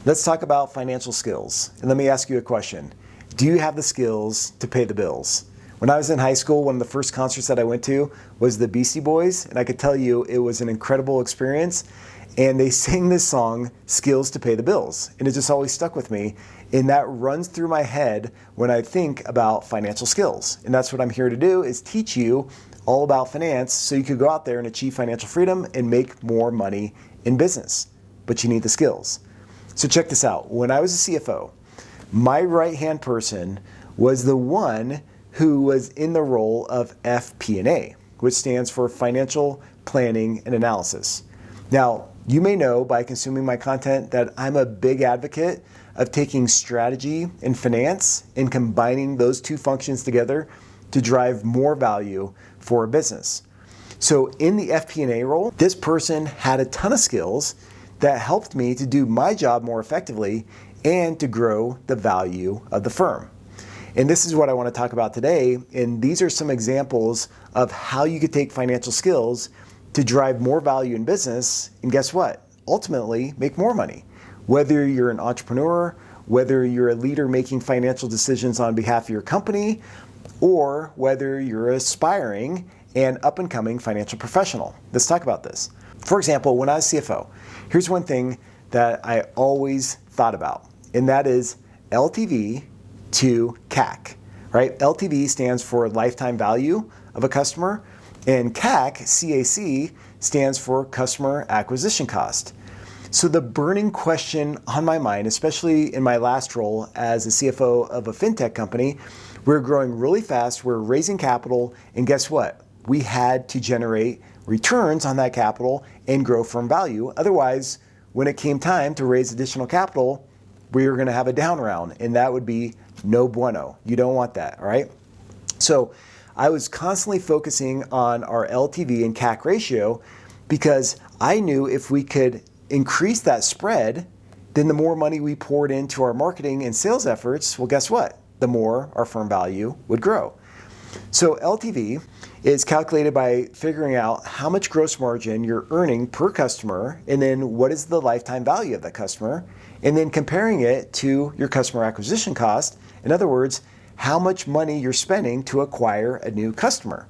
Let's talk about financial skills. And let me ask you a question. Do you have the skills to pay the bills? When I was in high school, one of the first concerts that I went to was the Beastie Boys, and I could tell you it was an incredible experience. And they sang this song, Skills to Pay the Bills. And it just always stuck with me. And that runs through my head when I think about financial skills. And that's what I'm here to do, is teach you all about finance so you could go out there and achieve financial freedom and make more money in business. But you need the skills. So check this out. When I was a CFO, my right-hand person was the one who was in the role of FP&A, which stands for Financial Planning and Analysis. Now, you may know by consuming my content that I'm a big advocate of taking strategy and finance and combining those two functions together to drive more value for a business. So in the FP&A role, this person had a ton of skills that helped me to do my job more effectively and to grow the value of the firm. And this is what I want to talk about today. And these are some examples of how you could take financial skills to drive more value in business. And guess what? Ultimately, make more money. Whether you're an entrepreneur, whether you're a leader making financial decisions on behalf of your company, or whether you're aspiring and up and coming financial professional. Let's talk about this. For example, when I was CFO, here's one thing that I always thought about, and that is LTV to CAC, right? LTV stands for lifetime value of a customer, and CAC stands for customer acquisition cost. So the burning question on my mind, especially in my last role as a CFO of a fintech company, we're growing really fast, we're raising capital, and guess what? We had to generate returns on that capital and grow firm value. Otherwise, when it came time to raise additional capital, we were going to have a down round, and that would be no bueno. You don't want that, all right? So I was constantly focusing on our LTV and CAC ratio because I knew if we could increase that spread, then the more money we poured into our marketing and sales efforts, well, guess what? The more our firm value would grow. So LTV is calculated by figuring out how much gross margin you're earning per customer, and then what is the lifetime value of that customer, and then comparing it to your customer acquisition cost. In other words, how much money you're spending to acquire a new customer.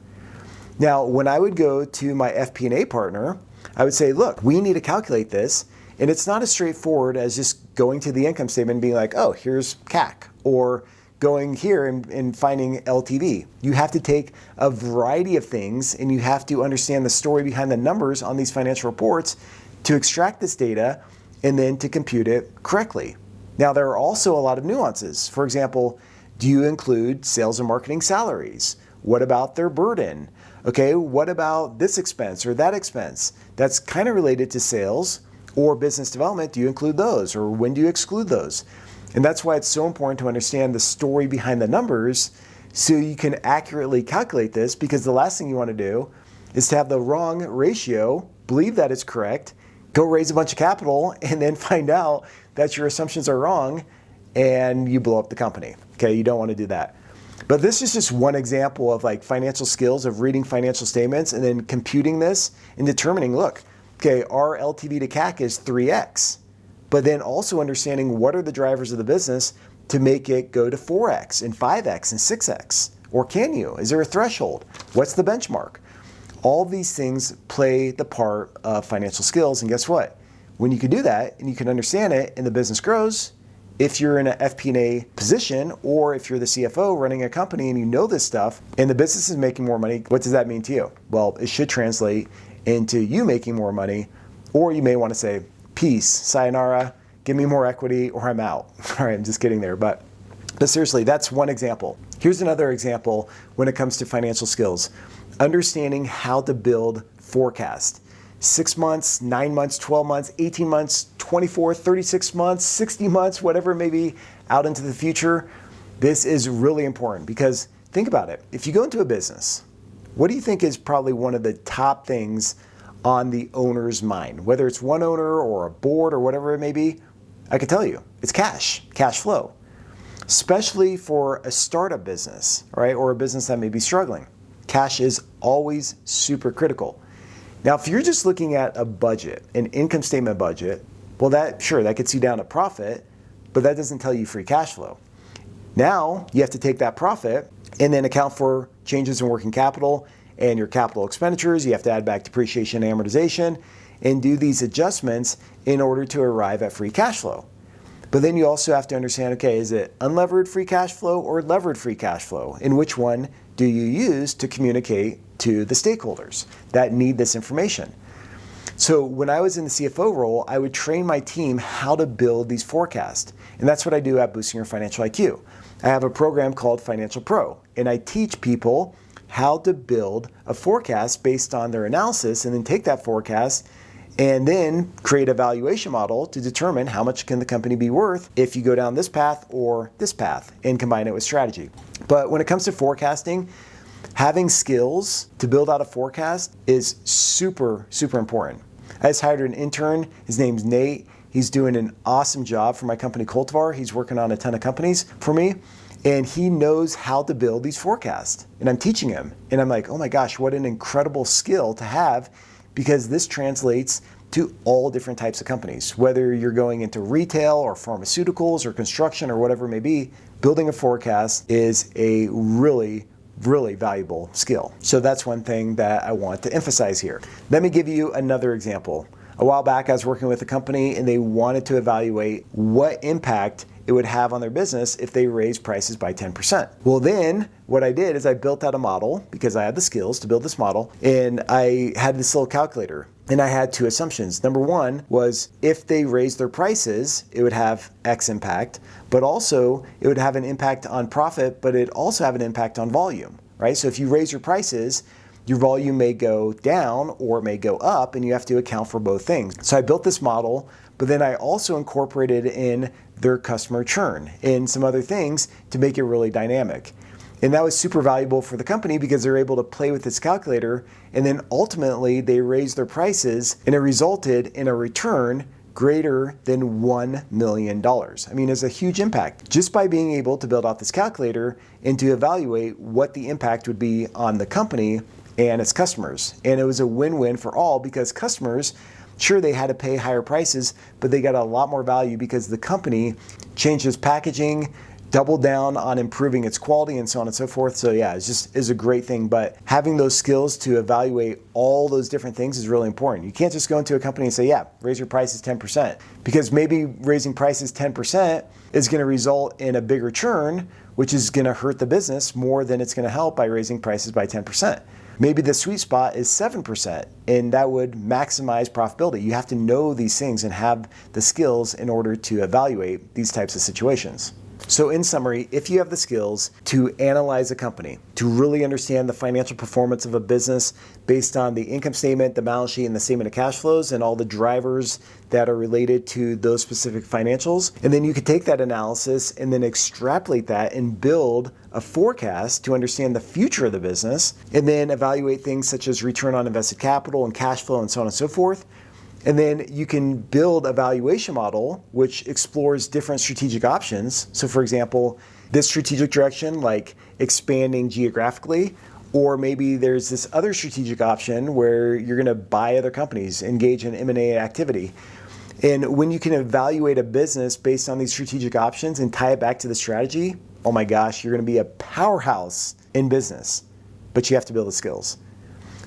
Now, when I would go to my FP&A partner, I would say, look, we need to calculate this, and it's not as straightforward as just going to the income statement and being like, oh, here's CAC, or going here and finding LTV. You have to take a variety of things, and you have to understand the story behind the numbers on these financial reports to extract this data and then to compute it correctly. Now, there are also a lot of nuances. For example, do you include sales and marketing salaries? What about their burden? Okay, what about this expense or that expense? That's kind of related to sales or business development. Do you include those, or when do you exclude those? And that's why it's so important to understand the story behind the numbers so you can accurately calculate this, because the last thing you want to do is to have the wrong ratio, believe that it's correct, go raise a bunch of capital, and then find out that your assumptions are wrong and you blow up the company. Okay, you don't want to do that. But this is just one example of like financial skills of reading financial statements and then computing this and determining, look, okay, our LTV to CAC is 3x. But then also understanding what are the drivers of the business to make it go to 4x and 5x and 6x. Or can you? Is there a threshold? What's the benchmark? All these things play the part of financial skills. And guess what? When you can do that and you can understand it and the business grows, if you're in an FP&A position, or if you're the CFO running a company and you know this stuff and the business is making more money, what does that mean to you? Well, it should translate into you making more money, or you may want to say, peace, sayonara, give me more equity, or I'm out. All right, I'm just kidding there. But seriously, that's one example. Here's another example when it comes to financial skills. Understanding how to build forecast. 6 months, 9 months, 12 months, 18 months, 24, 36 months, 60 months, whatever it may be, out into the future. This is really important because think about it. If you go into a business, what do you think is probably one of the top things on the owner's mind? Whether it's one owner or a board or whatever it may be, I can tell you, it's cash flow. Especially for a startup business, right? Or a business that may be struggling. Cash is always super critical. Now, if you're just looking at a budget, an income statement budget, Well, that gets you down to profit, but that doesn't tell you free cash flow. Now you have to take that profit and then account for changes in working capital and your capital expenditures. You have to add back depreciation and amortization and do these adjustments in order to arrive at free cash flow. But then you also have to understand, okay, is it unlevered free cash flow or levered free cash flow? And which one do you use to communicate to the stakeholders that need this information? So when I was in the CFO role, I would train my team how to build these forecasts. And that's what I do at Boosting Your Financial IQ. I have a program called Financial Pro, and I teach people how to build a forecast based on their analysis and then take that forecast and then create a valuation model to determine how much can the company be worth if you go down this path or this path and combine it with strategy. But when it comes to forecasting, having skills to build out a forecast is super, super important. I just hired an intern. His name's Nate. He's doing an awesome job for my company, Coltivar. He's working on a ton of companies for me, and he knows how to build these forecasts. And I'm teaching him. And I'm like, oh my gosh, what an incredible skill to have, because this translates to all different types of companies. Whether you're going into retail or pharmaceuticals or construction or whatever it may be, building a forecast is a really valuable skill. So that's one thing that I want to emphasize here. Let me give you another example. A while back, I was working with a company and they wanted to evaluate what impact it would have on their business if they raised prices by 10%. Well, then what I did is I built out a model because I had the skills to build this model, and I had this little calculator. And I had two assumptions. Number one was if they raised their prices, it would have X impact, but also it would have an impact on profit, but it also have an impact on volume, right? So if you raise your prices, your volume may go down or it may go up, and you have to account for both things. So I built this model, but then I also incorporated in their customer churn and some other things to make it really dynamic. And that was super valuable for the company because they're able to play with this calculator, and then ultimately they raised their prices and it resulted in a return greater than $1 million. I mean, it's a huge impact just by being able to build out this calculator and to evaluate what the impact would be on the company and its customers. And it was a win-win for all because customers, sure, they had to pay higher prices, but they got a lot more value because the company changed its packaging, doubled down on improving its quality, and so on and so forth. So yeah, it's a great thing. But having those skills to evaluate all those different things is really important. You can't just go into a company and say, yeah, raise your prices 10%, because maybe raising prices 10% is going to result in a bigger churn, which is going to hurt the business more than it's going to help by raising prices by 10%. Maybe the sweet spot is 7%, and that would maximize profitability. You have to know these things and have the skills in order to evaluate these types of situations. So in summary, if you have the skills to analyze a company, to really understand the financial performance of a business based on the income statement, the balance sheet, and the statement of cash flows, and all the drivers that are related to those specific financials, and then you could take that analysis and then extrapolate that and build a forecast to understand the future of the business, and then evaluate things such as return on invested capital and cash flow and so on and so forth. And then you can build a valuation model which explores different strategic options. So for example, this strategic direction, like expanding geographically, or maybe there's this other strategic option where you're going to buy other companies, engage in M&A activity. And when you can evaluate a business based on these strategic options and tie it back to the strategy, oh my gosh, you're going to be a powerhouse in business, but you have to build the skills.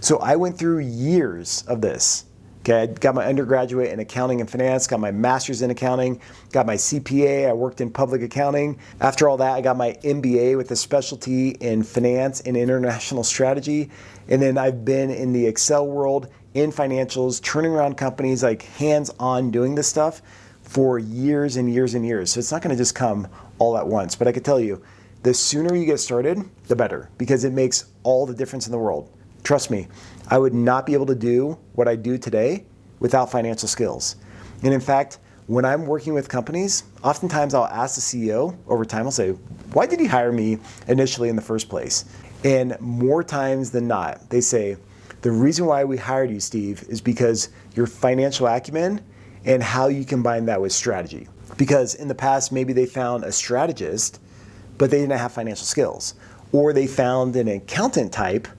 So I went through years of this. Okay, I got my undergraduate in accounting and finance, got my master's in accounting, got my CPA, I worked in public accounting. After all that, I got my MBA with a specialty in finance and international strategy. And then I've been in the Excel world, in financials, turning around companies, like hands-on doing this stuff for years and years and years. So it's not gonna just come all at once. But I can tell you, the sooner you get started, the better, because it makes all the difference in the world. Trust me, I would not be able to do what I do today without financial skills. And in fact, when I'm working with companies, oftentimes I'll ask the CEO over time, I'll say, why did he hire me initially in the first place? And more times than not, they say, the reason why we hired you, Steve, is because your financial acumen and how you combine that with strategy. Because in the past, maybe they found a strategist, but they didn't have financial skills. Or they found an accountant type,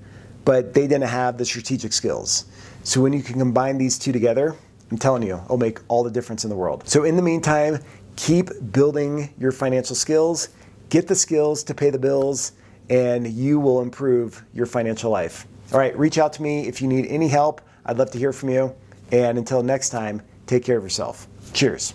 but they didn't have the strategic skills. So when you can combine these two together, I'm telling you, it'll make all the difference in the world. So in the meantime, keep building your financial skills, get the skills to pay the bills, and you will improve your financial life. All right, reach out to me if you need any help. I'd love to hear from you. And until next time, take care of yourself. Cheers.